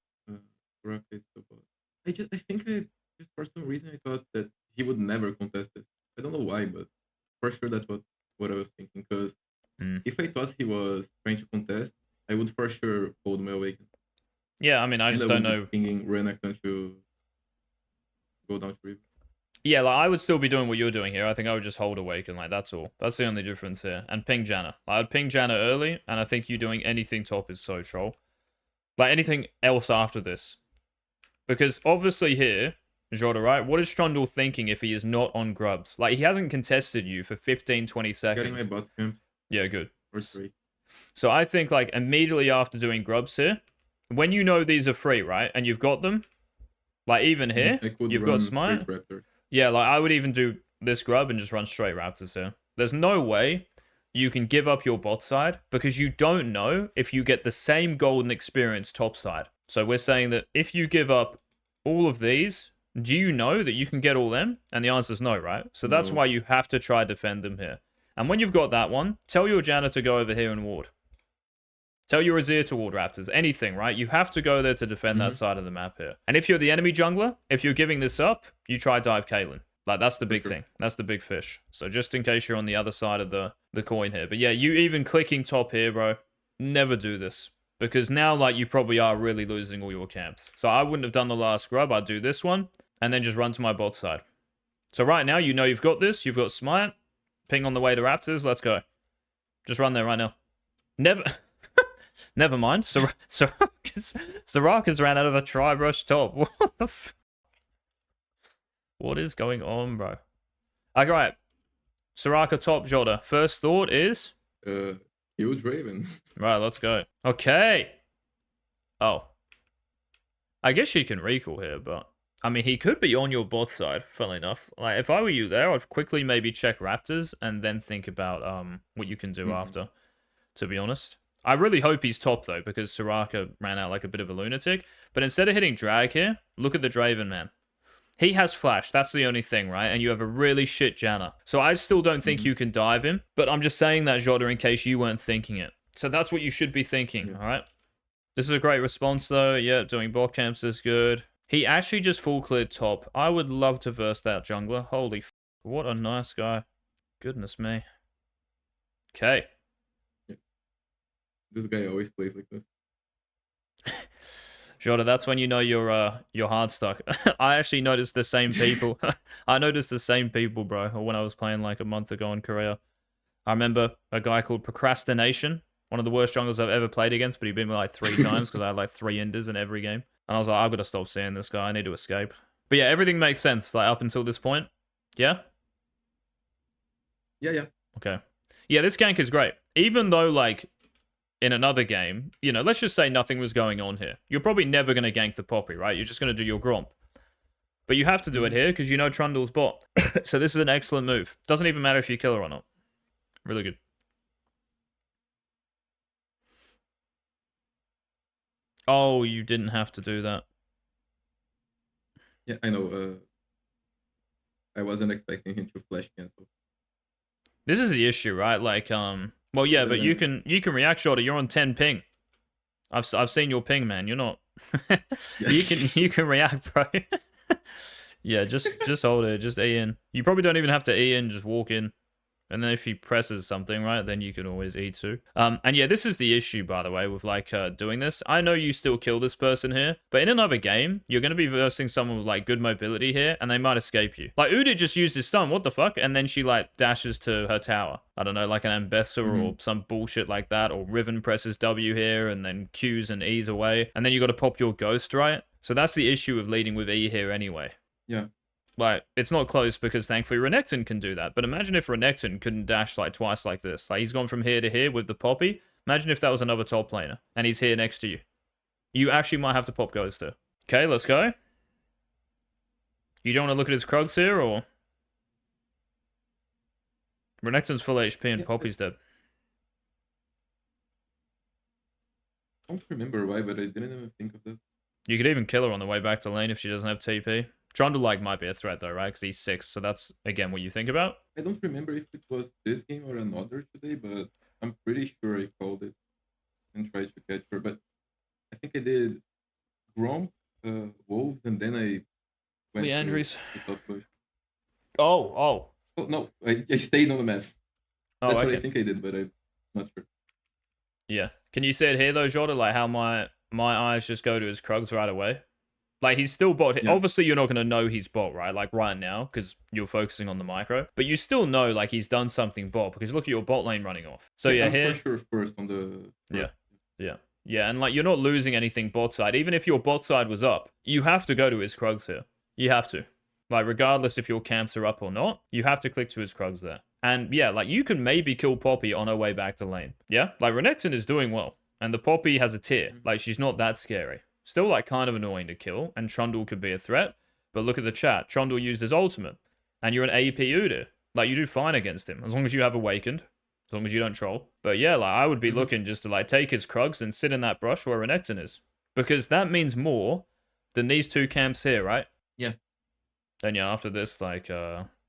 Soraka is support. I think I just for some reason I thought that he would never contest it. I don't know why, but for sure that's what I was thinking. Because if I thought he was trying to contest, I would for sure hold my awaken. Yeah, I mean, I And just I don't would be know. pinging Renekton to go down to River. Yeah, like, I would still be doing what you're doing here. I think I would just hold Awaken, like, that's all. That's the only difference here. And ping Janna. I would ping Janna early, and I think you doing anything top is so troll. Like, anything else after this. Because, obviously here, Jota, right? What is Trundle thinking if he is not on grubs? Like, he hasn't contested you for 15, 20 seconds. Getting my bot camp Yeah, good. or 3. So I think, like, immediately after doing grubs here, when you know these are free, right? And you've got them, like, even here, I could you've run got Smite. straight Raptor. Yeah, like, I would even do this grub and just run straight Raptors here. There's no way you can give up your bot side because you don't know if you get the same golden experience top side. So we're saying that if you give up all of these, do you know that you can get all them? And the answer is no, right? So that's No. why you have to try defend them here. And when you've got that one, tell your Janna to go over here and ward. Tell your Azir to ward Raptors. Anything, right? You have to go there to defend that side of the map here. And if you're the enemy jungler, if you're giving this up, you try dive Caitlyn. Like, that's the big thing. That's the big fish. So just in case you're on the other side of the coin here. But yeah, you even clicking top here, bro, never do this. Because now, like, you probably are really losing all your camps. So I wouldn't have done the last scrub. I'd do this one and then just run to my bot side. So right now, you know you've got this. You've got Smite. Ping on the way to Raptors. Let's go. Just run there right now. Never mind. Soraka's ran out of a tri-brush top. What the What is going on, bro? Alright. Soraka top, Jota. First thought is... Huge Raven. Right, let's go. Okay. Oh. I guess you can recall here, but... I mean, he could be on your bot side, funnily enough. Like, if I were you there, I'd quickly maybe check Raptors and then think about what you can do after, to be honest. I really hope he's top, though, because Soraka ran out like a bit of a lunatic. But instead of hitting drag here, look at the Draven, man. He has flash, that's the only thing, right? And you have a really shit Janna. So I still don't think you can dive him, but I'm just saying that, Jota, in case you weren't thinking it. So that's what you should be thinking, alright? This is a great response, though. Yeah, doing bot camps is good. He actually just full cleared top. I would love to verse that jungler. Holy f***, what a nice guy. Goodness me. Okay. This guy always plays like this. Jota, that's when you know you're hard stuck. I actually noticed the same people. I noticed the same people, bro, when I was playing like a month ago in Korea. I remember a guy called Procrastination, one of the worst junglers I've ever played against, but he beat me like 3 times because I had like 3 enders in every game. And I was like, I've got to stop seeing this guy. I need to escape. But yeah, everything makes sense, like, up until this point. Yeah? Yeah. Okay. Yeah, this gank is great. Even though, like, in another game, you know, let's just say nothing was going on here. You're probably never going to gank the Poppy, right? You're just going to do your Gromp. But you have to do it here because you know Trundle's bot. So this is an excellent move. Doesn't even matter if you kill her or not. Really good. Oh, you didn't have to do that. Yeah, I know. I wasn't expecting him to flash cancel. This is the issue, right? Like, well, yeah, but you can react shorter. You're on 10 ping. I've seen your ping, man. You're not. you can react, bro. Yeah, just hold it. Just E in. You probably don't even have to E in. Just walk in. And then if he presses something, right, then you can always E2. And yeah, this is the issue, by the way, with like doing this. I know you still kill this person here, but in another game, you're going to be versing someone with like good mobility here, and they might escape you. Like Udyr just used his stun, what the fuck? And then she like dashes to her tower. I don't know, like an Ambessa or some bullshit like that, or Riven presses W here, and then Qs and E's away. And then you got to pop your Ghost, right? So that's the issue of leading with E here anyway. Yeah. Like, it's not close because thankfully Renekton can do that. But imagine if Renekton couldn't dash like twice like this. Like, he's gone from here to here with the Poppy. Imagine if that was another top laner and he's here next to you. You actually might have to pop Ghost here. Okay, let's go. You don't want to look at his Krugs here, or? Renekton's full HP and Poppy's dead. I don't remember why, but I didn't even think of that. You could even kill her on the way back to lane if she doesn't have TP. Trundle like might be a threat though, right? Because he's 6, so that's again what you think about. I don't remember if it was this game or another today, but I'm pretty sure I called it and tried to catch her. But I think I did Grom, Wolves, and then I went Leandries. to top push. Oh, no, I stayed on the map. That's okay. what I think I did, but I'm not sure. Yeah. Can you see it here though, Jota? Like how my eyes just go to his Krugs right away? Like, he's still bot. Yeah. Obviously, you're not going to know he's bot, right? Like, right now, because you're focusing on the micro. But you still know, like, he's done something bot, because look at your bot lane running off. So, yeah, here... for sure first on the... Yeah, and, like, you're not losing anything bot side. Even if your bot side was up, you have to go to his Krugs here. You have to. Like, regardless if your camps are up or not, you have to click to his Krugs there. And, yeah, like, you can maybe kill Poppy on her way back to lane. Yeah? Like, Renekton is doing well. And the Poppy has a tier. Like, she's not that scary. Still, like, kind of annoying to kill, and Trundle could be a threat. But look at the chat. Trundle used his ultimate, and you're an AP Udyr. Like, you do fine against him, as long as you have Awakened, as long as you don't troll. But yeah, like, I would be looking just to, like, take his Krugs and sit in that brush where Renekton is. Because that means more than these two camps here, right? Yeah. Then, yeah, after this, like,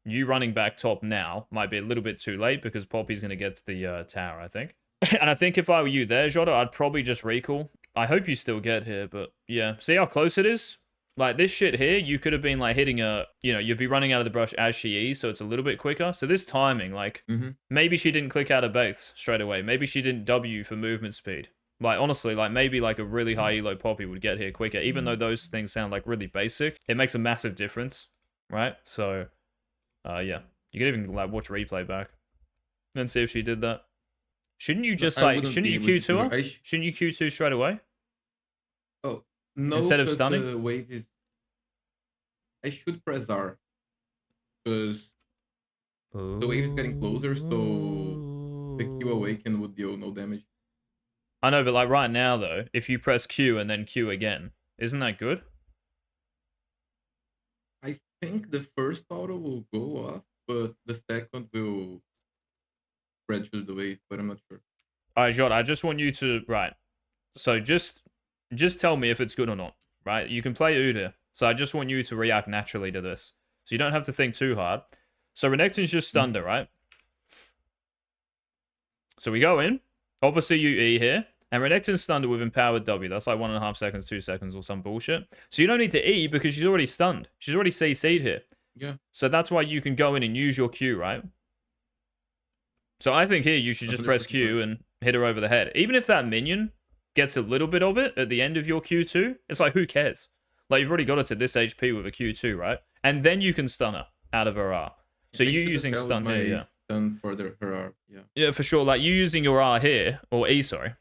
you running back top now might be a little bit too late, because Poppy's going to get to the tower, I think. And I think if I were you there, Jota, I'd probably just recall. I hope you still get here, but yeah. See how close it is? Like, this shit here, you could have been, like, hitting a... You know, you'd be running out of the brush as she is, so it's a little bit quicker. So this timing, like, maybe she didn't click out of base straight away. Maybe she didn't W for movement speed. Like, honestly, like, maybe, like, a really high elo Poppy would get here quicker. Even though those things sound, like, really basic, it makes a massive difference, right? So, yeah. You could even, like, watch replay back and see if she did that. Shouldn't you just, like, shouldn't you Q2 her? Shouldn't you Q2 straight away? Oh, no, instead of stunning? The wave is... I should press R. Because the wave is getting closer, so the Q Awaken would deal no damage. I know, but, like, right now, though, if you press Q and then Q again, isn't that good? I think the first auto will go off, but the second will... spread through the wave, but I'm not sure. Alright, Jot, I just want you to... Right. So just tell me if it's good or not, right? You can play Udyr, so I just want you to react naturally to this. So you don't have to think too hard. So Renekton's just stunned her, right? So we go in. Obviously you E here. And Renekton's stunned her with Empowered W. That's like 1.5 seconds, 2 seconds or some bullshit. So you don't need to E because she's already stunned. She's already CC'd here. Yeah. So that's why you can go in and use your Q, right? So I think here you should just press Q and hit her over the head. Even if that minion gets a little bit of it at the end of your Q2, it's like, who cares? Like, you've already got it to this HP with a Q2, right? And then you can stun her out of her R. So you using stun here, yeah. Stun for her R, yeah. Yeah, for sure. Like, you using your R here, or E, sorry,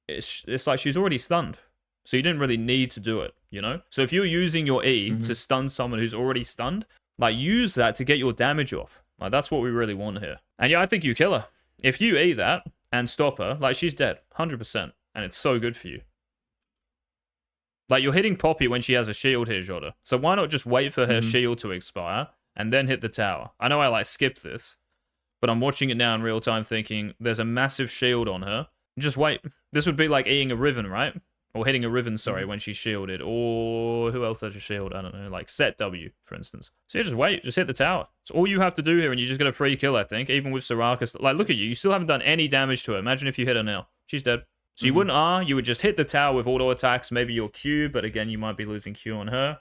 it's like she's already stunned. So you didn't really need to do it, you know? So if you're using your E to stun someone who's already stunned, like, use that to get your damage off. Like, that's what we really want here. And yeah, I think you kill her. If you E that and stop her, like, she's dead. 100%. And it's so good for you. Like, you're hitting Poppy when she has a shield here, Jota. So why not just wait for her shield to expire and then hit the tower? I know I, like, skipped this, but I'm watching it now in real time thinking there's a massive shield on her. Just wait. This would be like Eing a Riven, right? Or hitting a Riven, sorry, when she's shielded. Or who else has a shield? I don't know. Like Set W, for instance. So yeah, just wait. Just hit the tower. It's all you have to do here, and you just get a free kill, I think. Even with Soraka. Like, look at you. You still haven't done any damage to her. Imagine if you hit her now. She's dead. So you wouldn't R. You would just hit the tower with auto attacks. Maybe your Q, but again, you might be losing Q on her.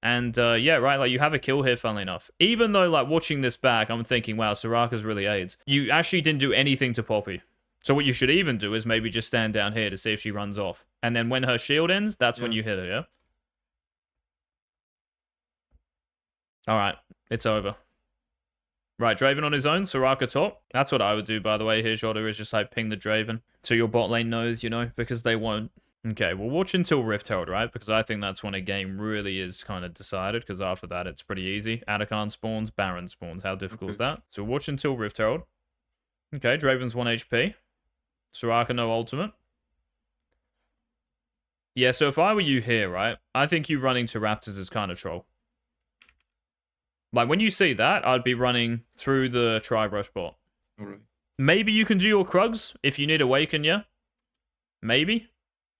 And yeah, right, like you have a kill here, funnily enough. Even though, like, watching this back, I'm thinking, wow, Soraka's really AIDS. You actually didn't do anything to Poppy. So what you should even do is maybe just stand down here to see if she runs off. And then when her shield ends, that's when you hit her, yeah? Alright, it's over. Right, Draven on his own, Soraka top. That's what I would do, by the way, here, Jota, is just, like, ping the Draven. So your bot lane knows, you know, because they won't. Okay, we'll watch until Rift Herald, right? Because I think that's when a game really is kind of decided, because after that, it's pretty easy. Atakan spawns, Baron spawns. How difficult is that? So watch until Rift Herald. Okay, Draven's 1 HP. Soraka, no ultimate. Yeah, so if I were you here, right, I think you running to Raptors is kind of troll. Like, when you see that, I'd be running through the Tri-Brush bot. Alright. Maybe you can do your Krugs if you need Awaken, yeah? Maybe.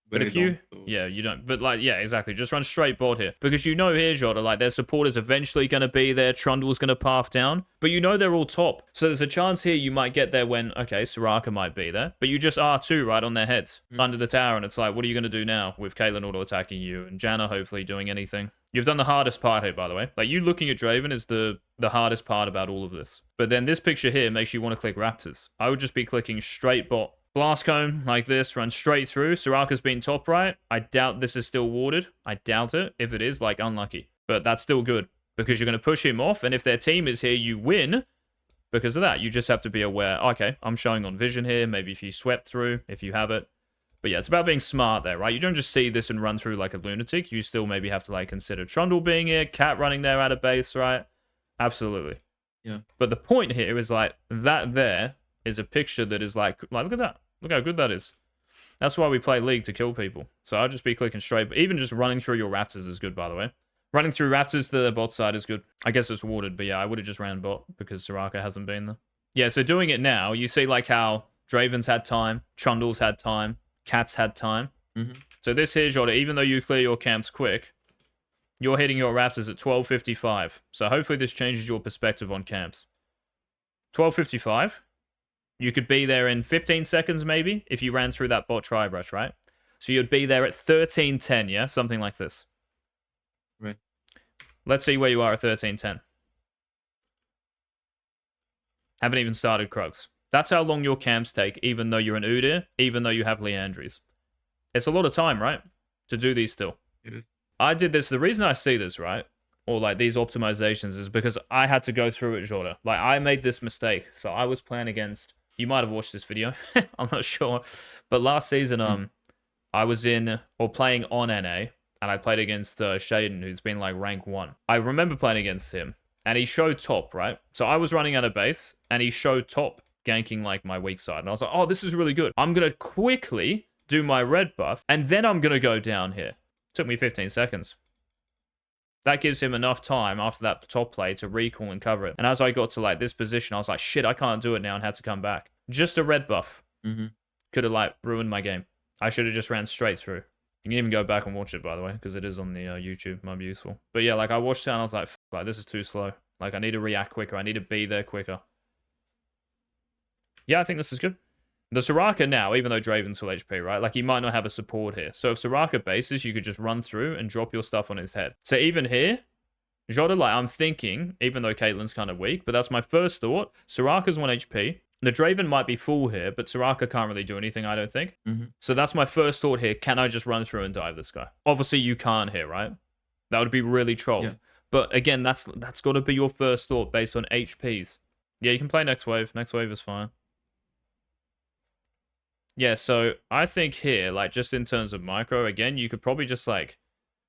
But if you... Yeah, you don't. But, like, yeah, exactly. Just run straight bot here. Because you know here, Jota, like, their support is eventually going to be there. Trundle's going to path down. But you know they're all top. So there's a chance here you might get there when, okay, Soraka might be there. But you just R2 right on their heads. Under the tower. And it's like, what are you going to do now with Caitlyn auto-attacking you? And Janna hopefully doing anything. You've done the hardest part here, by the way. Like, you looking at Draven is the hardest part about all of this. But then this picture here makes you want to click Raptors. I would just be clicking straight bot. Blast cone like this, run straight through. Soraka's been top right. I doubt this is still warded. I doubt it. If it is, like, unlucky. But that's still good. Because you're going to push him off. And if their team is here, you win. Because of that, you just have to be aware. Okay, I'm showing on vision here. Maybe if you swept through, if you have it. But yeah, it's about being smart there, right? You don't just see this and run through like a lunatic. You still maybe have to, like, consider Trundle being here. Cat running there out of base, right? Absolutely. Yeah. But the point here is, like, that there is a picture that is like, look at that. Look how good that is. That's why we play League, to kill people. So I'll just be clicking straight. But even just running through your Raptors is good, by the way. Running through Raptors to the bot side is good. I guess it's warded, but yeah, I would have just ran bot because Soraka hasn't been there. Yeah, so doing it now, you see like how Draven's had time, Trundle's had time, Cat's had time. So this here, Jota, even though you clear your camps quick, you're hitting your Raptors at 12:55. So hopefully this changes your perspective on camps. 12:55. You could be there in 15 seconds, maybe, if you ran through that bot Tri-Brush, right? So you'd be there at 13:10, yeah? Something like this. Right. Let's see where you are at 13:10. Haven't even started Krugs. That's how long your camps take, even though you're an Udyr, even though you have Leandries. It's a lot of time, right? To do these still. It is. I did this. The reason I see this, right? Or like these optimizations is because I had to go through it, Jota. Like, I made this mistake. So I was playing against... You might have watched this video. I'm not sure. But last season, I was in, or playing on NA, and I played against Shaden, who's been like rank 1. I remember playing against him, and he showed top, right? So I was running out of base, and he showed top, ganking like my weak side. And I was like, oh, this is really good. I'm going to quickly do my red buff, and then I'm going to go down here. Took me 15 seconds. That gives him enough time after that top play to recall and cover it. And as I got to like this position, I was like, shit, I can't do it now, and had to come back. Just a red buff could have like ruined my game. I should have just ran straight through. You can even go back and watch it, by the way, because it is on the YouTube. Might be useful. But yeah, like I watched it and I was like, like, this is too slow. Like, I need to react quicker. I need to be there quicker. Yeah, I think this is good. The Soraka now, even though Draven's full HP, right? Like, he might not have a support here. So if Soraka bases, you could just run through and drop your stuff on his head. So even here, Jota, like, I'm thinking, even though Caitlyn's kind of weak, but that's my first thought. Soraka's 1 HP. The Draven might be full here, but Soraka can't really do anything, I don't think. So that's my first thought here. Can I just run through and dive this guy? Obviously, you can't here, right? That would be really troll. Yeah. But again, that's got to be your first thought based on HPs. Yeah, you can play next wave. Next wave is fine. Yeah, so I think here, like, just in terms of micro, again, you could probably just, like,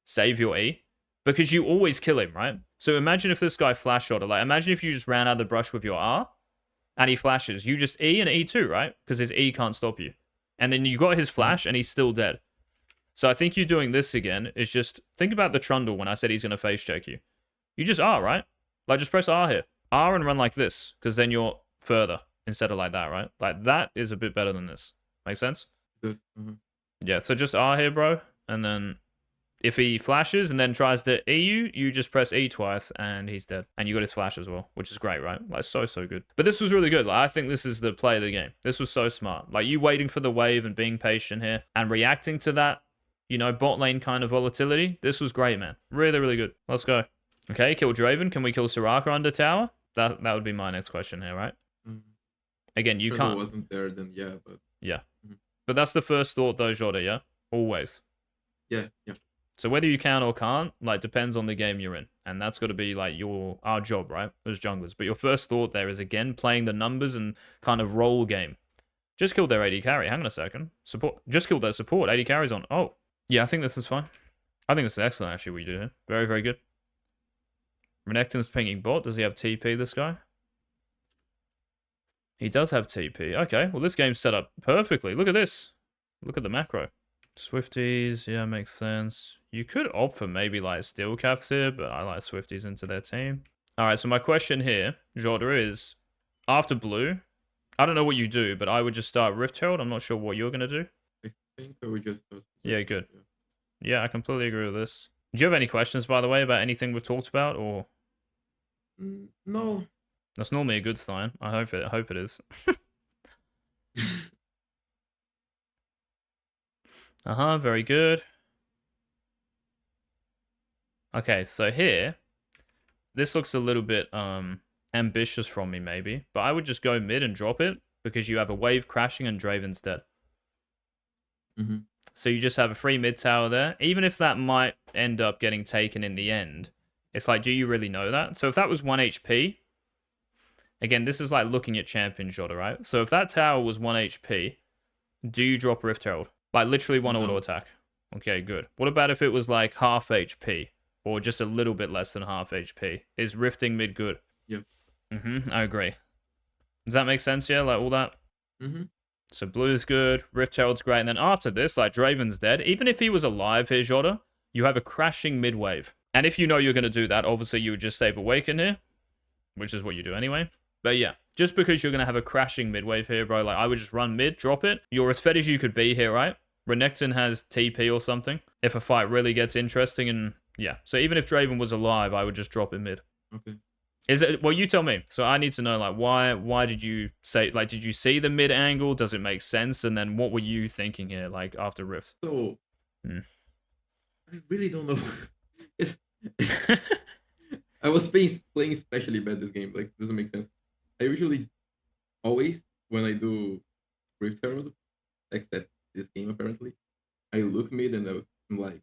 save your E. Because you always kill him, right? So imagine if this guy flash shot, like, imagine if you just ran out of the brush with your R, and he flashes. You just E and E2, right? Because his E can't stop you. And then you got his flash, and he's still dead. So I think you doing this again is just, think about the Trundle when I said he's going to face check you. You just R, right? Like, just press R here. R and run like this, because then you're further instead of like that, right? Like, that is a bit better than this. Make sense? Yeah, so just R here, bro. And then if he flashes and then tries to E you, you just press E twice and he's dead. And you got his flash as well, which is great, right? Like, so good. But this was really good. Like, I think this is the play of the game. This was so smart. Like, you waiting for the wave and being patient here and reacting to that. you know, bot lane kind of volatility. This was great, man. Really, really good. Let's go. Okay, kill Draven. Can we kill Soraka under tower? That would be my next question here, right? Again, you can't. Wasn't there, then yeah, but yeah. But that's the first thought, though, Jorda. Yeah, always. Yeah. So whether you can or can't, like, depends on the game you're in, and that's got to be like our job, right, as junglers. But your first thought there is again playing the numbers and kind of role game. Just killed their AD carry. Hang on a second. Support. Just killed their support. AD carry's on. Oh, yeah. I think this is fine. I think this is excellent. Actually, what you do here. Very, very good. Renekton's pinging bot. Does he have TP? This guy. He does have TP. Okay. Well, this game's set up perfectly. Look at this. Look at the macro. Swifties, yeah, makes sense. You could opt for maybe like Steel Caps here, but I like Swifties into their team. Alright, so my question here, Jorda, is after blue, I don't know what you do, but I would just start Rift Herald. I'm not sure what you're going to do. I think I would just... Yeah, good. Yeah, I completely agree with this. Do you have any questions, by the way, about anything we've talked about, or...? No. That's normally a good sign. I hope it is. Very good. Okay, so here, this looks a little bit ambitious from me maybe, but I would just go mid and drop it because you have a wave crashing and Draven's dead. So you just have a free mid tower there. Even if that might end up getting taken in the end, it's like, do you really know that? So if that was 1 HP, again, this is like looking at champion Jorda, right? So if that tower was 1 HP, do you drop Rift Herald? Like literally one auto attack. Okay, good. What about if it was like half HP or just a little bit less than half HP? Is rifting mid good? Yep. I agree. Does that make sense? Yeah, like all that. So blue's good, Rift Herald's great, and then after this, like Draven's dead. Even if he was alive here, Jorda, you have a crashing mid wave. And if you know you're gonna do that, obviously you would just save Awaken here, which is what you do anyway. But yeah, just because you're going to have a crashing mid wave here, bro, like I would just run mid, drop it. You're as fed as you could be here, right? Renekton has TP or something. If a fight really gets interesting and yeah. So even if Draven was alive, I would just drop it mid. Okay. Is it, well, you tell me. So I need to know, like, why did you say, like, did you see the mid angle? Does it make sense? And then what were you thinking here, like, after Rift? So, I really don't know. I was playing especially bad this game. Like, doesn't make sense. I usually always, when I do Rift Herald, except this game apparently, I look mid and I'm like,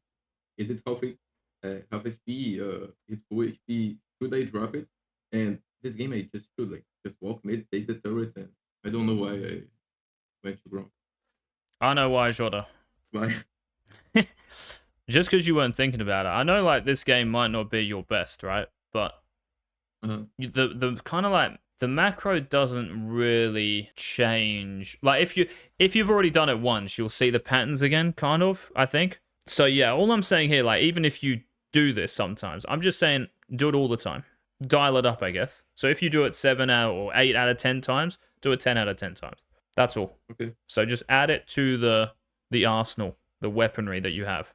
is it half HP? Is it full HP? Should I drop it? And this game I just should just walk mid, take the turret, and I don't know why I went to Gronk. I know why, Jorda. Why? Just because you weren't thinking about it. I know, like, this game might not be your best, right? But the kind of like the macro doesn't really change. Like if you've already done it once, you'll see the patterns again, kind of, I think. So yeah, all I'm saying here, like, even if you do this sometimes, I'm just saying do it all the time. Dial it up, I guess. So if you do it 7 out or 8 out of 10 times, do it 10 out of 10 times. That's all. Okay. So just add it to the arsenal, the weaponry that you have.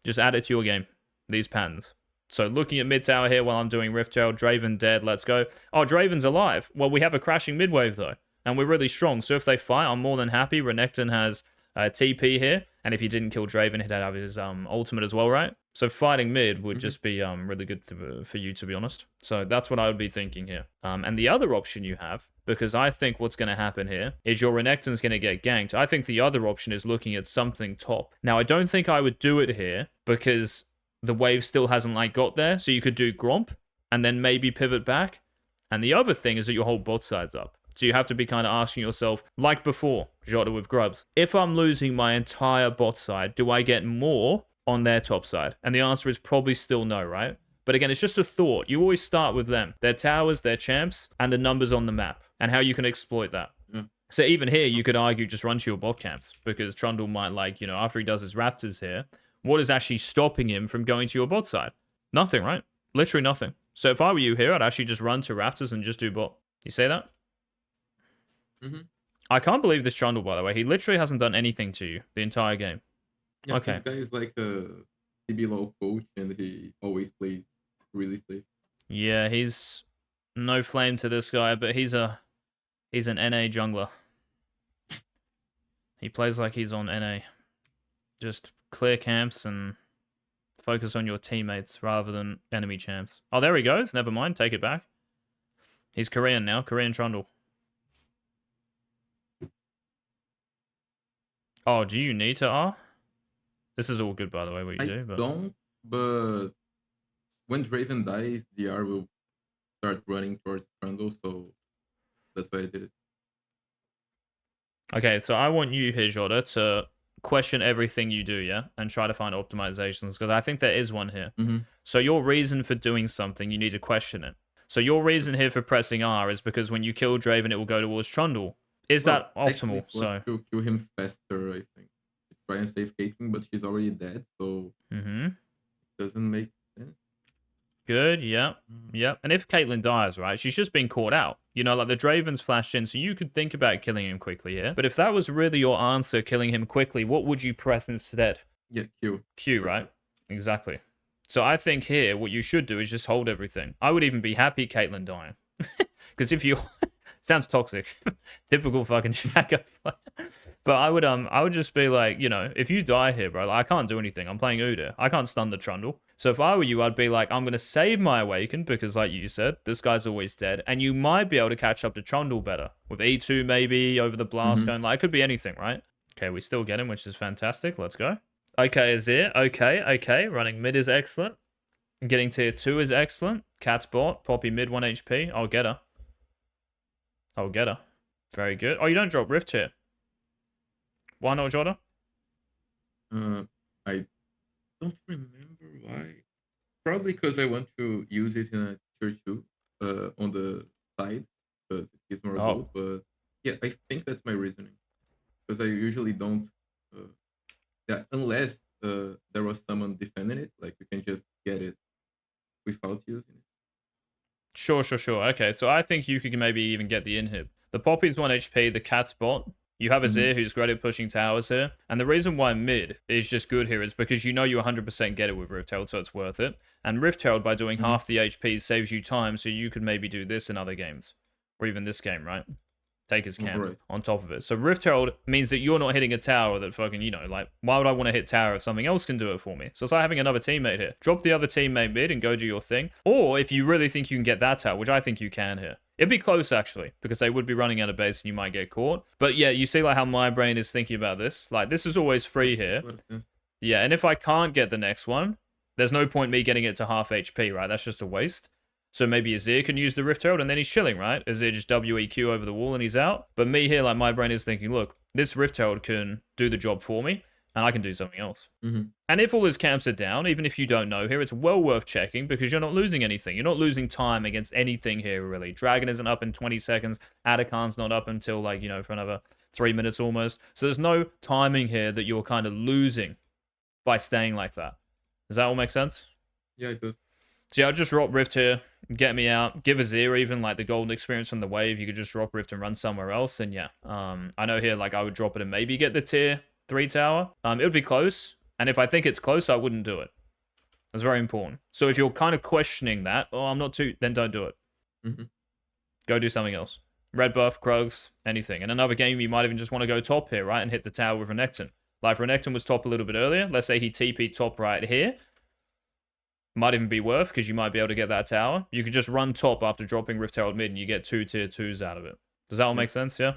Just add it to your game. These patterns. So looking at mid tower here while I'm doing Rift Herald, Draven dead, let's go. Oh, Draven's alive. Well, we have a crashing mid wave though, and we're really strong. So if they fight, I'm more than happy. Renekton has TP here, and if he didn't kill Draven, he'd have his ultimate as well, right? So fighting mid would just be really good for you, to be honest. So that's what I would be thinking here. And the other option you have, because I think what's going to happen here is your Renekton's going to get ganked. I think the other option is looking at something top. Now, I don't think I would do it here because the wave still hasn't like got there, so you could do Gromp and then maybe pivot back. And the other thing is that your whole bot side's up. So you have to be kind of asking yourself, like before, Jota with Grubs, if I'm losing my entire bot side, do I get more on their top side? And the answer is probably still no, right? But again, it's just a thought. You always start with them, their towers, their champs, and the numbers on the map, and how you can exploit that. So even here, you could argue just run to your bot camps, because Trundle might, like, you know, after he does his Raptors here, what is actually stopping him from going to your bot side? Nothing, right? Literally nothing. So if I were you here, I'd actually just run to Raptors and just do bot. You say that? I can't believe this Trundle, by the way. He literally hasn't done anything to you the entire game. Yeah, okay. This guy is like a CBLOL coach, and he always plays really safe. Yeah, he's no flame to this guy, but he's an NA jungler. He plays like he's on NA. Just clear camps and focus on your teammates rather than enemy champs. Oh, there he goes. Never mind. Take it back. He's Korean now. Korean Trundle. Oh, do you need to R? This is all good, by the way, what you do. But don't, but when Draven dies, the R will start running towards Trundle, so that's why I did it. Okay, so I want you here, Jordan, to question everything you do, yeah? And try to find optimizations, because I think there is one here. So your reason for doing something, you need to question it. So your reason here for pressing R is because when you kill Draven, it will go towards Trundle. Is that optimal? So to kill him faster, I think. To try and save Caitlyn, but she's already dead, so it doesn't make sense. Good, yeah. Yep. And if Caitlyn dies, right, she's just been caught out. You know, like the Draven's flashed in, so you could think about killing him quickly here. But if that was really your answer, killing him quickly, what would you press instead? Yeah, Q. Q, right? Exactly. So I think here, what you should do is just hold everything. I would even be happy Caitlyn dying. Because if you... Sounds toxic. Typical fucking Shaco. But I would just be like, you know, if you die here, bro, like, I can't do anything. I'm playing Udyr. I can't stun the Trundle. So if I were you, I'd be like, I'm going to save my Awaken because, like you said, this guy's always dead. And you might be able to catch up to Trundle better. With E2 maybe, over the blast going. Like, it could be anything, right? Okay, we still get him, which is fantastic. Let's go. Okay, Azir. Okay. Running mid is excellent. Getting tier 2 is excellent. Cat's bot. Poppy mid 1 HP. I'll get her. I'll get her. Very good. Oh, you don't drop Rift here. Why not, Jordan? I don't remember why. Probably because I want to use it in a tier 2 on the side because it gives more gold. But yeah, I think that's my reasoning. Because I usually don't. Yeah, unless there was someone defending it, like you can just get it without using it. Sure. Okay, so I think you could maybe even get the inhib. The Poppy's 1 HP, the Cat's bot. You have Azir, who's great at pushing towers here. And the reason why mid is just good here is because you know you 100% get it with Rift Herald, so it's worth it. And Rift Herald, by doing half the HP, saves you time, so you could maybe do this in other games. Or even this game, right? Take his camps on top of it. So Rift Herald means that you're not hitting a tower that fucking, you know, like, why would I want to hit tower if something else can do it for me? So it's like having another teammate here. Drop the other teammate mid and go do your thing. Or if you really think you can get that tower, which I think you can here. It'd be close, actually, because they would be running out of base and you might get caught. But yeah, you see like how my brain is thinking about this. Like, this is always free here. Yeah, and if I can't get the next one, there's no point me getting it to half HP, right? That's just a waste. So maybe Azir can use the Rift Herald and then he's chilling, right? Azir just WEQ over the wall and he's out. But me here, like, my brain is thinking, look, this Rift Herald can do the job for me and I can do something else. And if all his camps are down, even if you don't know here, it's well worth checking because you're not losing anything. You're not losing time against anything here, really. Dragon isn't up in 20 seconds. Atakan's not up until, like, you know, for another 3 minutes almost. So there's no timing here that you're kind of losing by staying like that. Does that all make sense? Yeah, it does. So yeah, I'll just drop Rift here, get me out, give Azir even like the golden experience from the wave. You could just drop Rift and run somewhere else. And yeah, I know here like I would drop it and maybe get the tier 3 tower. It would be close. And if I think it's close, I wouldn't do it. That's very important. So if you're kind of questioning that, oh, I'm not too, then don't do it. Go do something else. Red buff, Krugs, anything. In another game, you might even just want to go top here, right? And hit the tower with Renekton. Like if Renekton was top a little bit earlier, let's say he TP'd top right here. Might even be worth because you might be able to get that tower. You could just run top after dropping Rift Herald mid and you get 2 tier 2s out of it. Does that all make sense? Yeah?